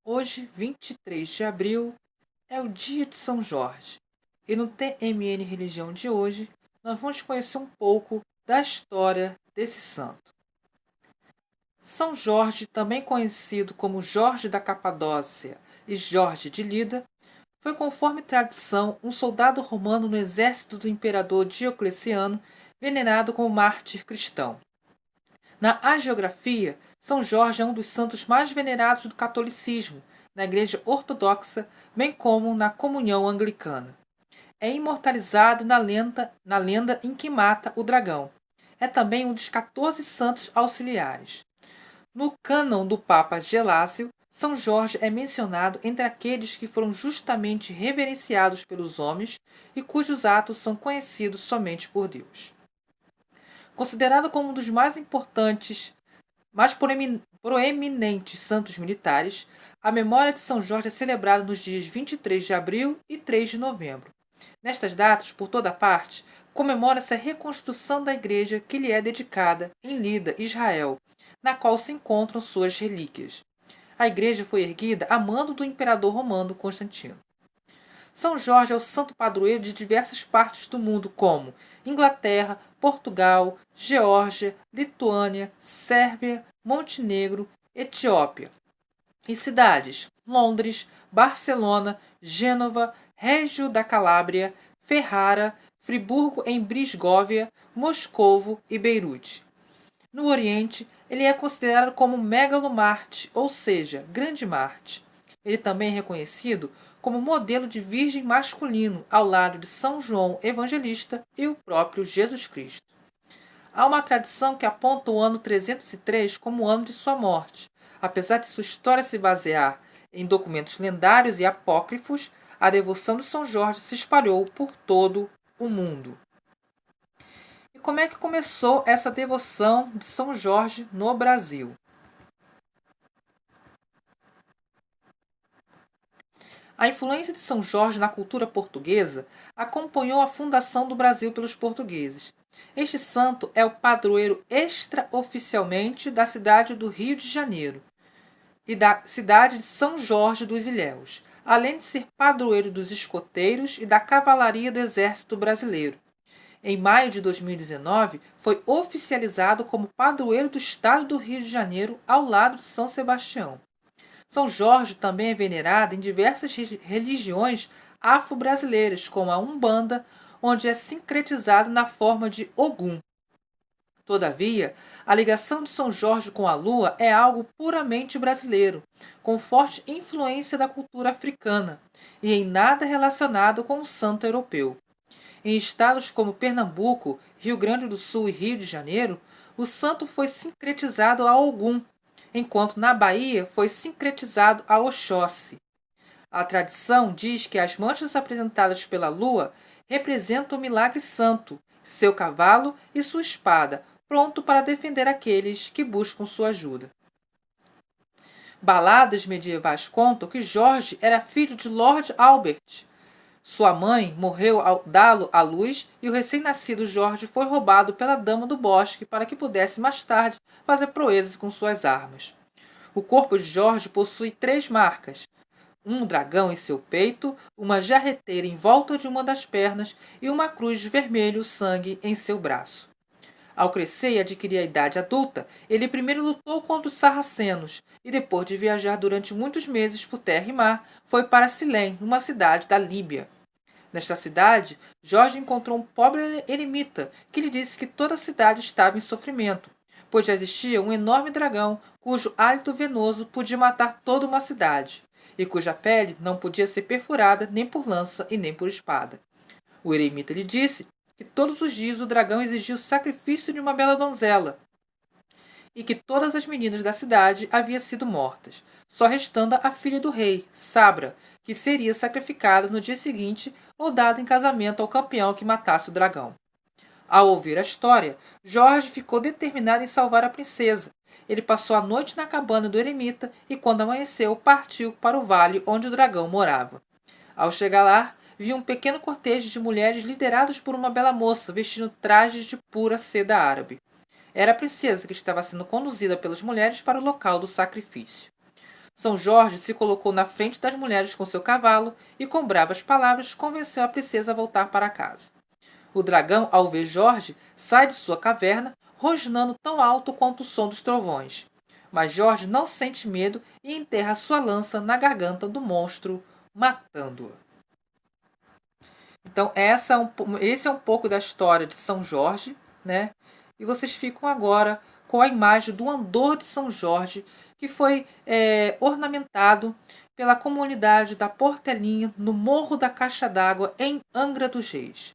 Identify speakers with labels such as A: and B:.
A: Hoje, 23 de abril, é o dia de São Jorge. E no TMN Religião de hoje, nós vamos conhecer um pouco da história desse santo. São Jorge, também conhecido como Jorge da Capadócia e Jorge de Lida, foi, conforme tradição, um soldado romano no exército do imperador Diocleciano, venerado como mártir cristão. Na hagiografia, São Jorge é um dos santos mais venerados do catolicismo, na Igreja Ortodoxa, bem como na comunhão anglicana. É imortalizado na lenda em que mata o dragão. É também um dos 14 santos auxiliares. No cânon do Papa Gelásio, São Jorge é mencionado entre aqueles que foram justamente reverenciados pelos homens e cujos atos são conhecidos somente por Deus. Considerado como um dos mais importantes, mais proeminentes santos militares, a memória de São Jorge é celebrada nos dias 23 de abril e 3 de novembro. Nestas datas, por toda parte, comemora-se a reconstrução da igreja que lhe é dedicada em Lida, Israel, na qual se encontram suas relíquias. A igreja foi erguida a mando do imperador romano Constantino. São Jorge é o santo padroeiro de diversas partes do mundo, como Inglaterra, Portugal, Geórgia, Lituânia, Sérvia, Montenegro, Etiópia. E cidades: Londres, Barcelona, Gênova, Régio da Calábria, Ferrara, Friburgo em Brisgóvia, Moscovo e Beirute. No Oriente, ele é considerado como Megalo Marte, ou seja, Grande Marte. Ele também é reconhecido como modelo de virgem masculino, ao lado de São João Evangelista e o próprio Jesus Cristo. Há uma tradição que aponta o ano 303 como o ano de sua morte. Apesar de sua história se basear em documentos lendários e apócrifos, a devoção de São Jorge se espalhou por todo o mundo. E como é que começou essa devoção de São Jorge no Brasil? A influência de São Jorge na cultura portuguesa acompanhou a fundação do Brasil pelos portugueses. Este santo é o padroeiro extraoficialmente da cidade do Rio de Janeiro e da cidade de São Jorge dos Ilhéus, além de ser padroeiro dos escoteiros e da cavalaria do Exército Brasileiro. Em maio de 2019, foi oficializado como padroeiro do estado do Rio de Janeiro, ao lado de São Sebastião. São Jorge também é venerado em diversas religiões afro-brasileiras, como a Umbanda, onde é sincretizado na forma de Ogum. Todavia, a ligação de São Jorge com a lua é algo puramente brasileiro, com forte influência da cultura africana, e em nada relacionado com o santo europeu. Em estados como Pernambuco, Rio Grande do Sul e Rio de Janeiro, o santo foi sincretizado a Ogum, enquanto na Bahia foi sincretizado a Oxóssi. A tradição diz que as manchas apresentadas pela lua representam o milagre santo, seu cavalo e sua espada, pronto para defender aqueles que buscam sua ajuda. Baladas medievais contam que Jorge era filho de Lord Albert. Sua mãe morreu ao dá-lo à luz e o recém-nascido Jorge foi roubado pela Dama do Bosque para que pudesse mais tarde fazer proezas com suas armas. O corpo de Jorge possui 3 marcas: um dragão em seu peito, uma jarreteira em volta de uma das pernas e uma cruz de vermelho sangue em seu braço. Ao crescer e adquirir a idade adulta, ele primeiro lutou contra os sarracenos e, depois de viajar durante muitos meses por terra e mar, foi para Silém, uma cidade da Líbia. Nesta cidade, Jorge encontrou um pobre eremita que lhe disse que toda a cidade estava em sofrimento, pois já existia um enorme dragão cujo hálito venoso podia matar toda uma cidade, e cuja pele não podia ser perfurada nem por lança e nem por espada. O eremita lhe disse que todos os dias o dragão exigia o sacrifício de uma bela donzela, e que todas as meninas da cidade haviam sido mortas, só restando a filha do rei, Sabra, que seria sacrificada no dia seguinte ou dada em casamento ao campeão que matasse o dragão. Ao ouvir a história, Jorge ficou determinado em salvar a princesa. Ele passou a noite na cabana do eremita e, quando amanheceu, partiu para o vale onde o dragão morava. Ao chegar lá, viu um pequeno cortejo de mulheres lideradas por uma bela moça vestindo trajes de pura seda árabe. Era a princesa que estava sendo conduzida pelas mulheres para o local do sacrifício. São Jorge se colocou na frente das mulheres com seu cavalo e, com bravas palavras, convenceu a princesa a voltar para casa. O dragão, ao ver Jorge, sai de sua caverna, rosnando tão alto quanto o som dos trovões. Mas Jorge não sente medo e enterra sua lança na garganta do monstro, matando-o. Então, esse é um pouco da história de São Jorge, né? E vocês ficam agora com a imagem do Andor de São Jorge, que foi ornamentado pela comunidade da Portelinha, no Morro da Caixa d'Água, em Angra dos Reis.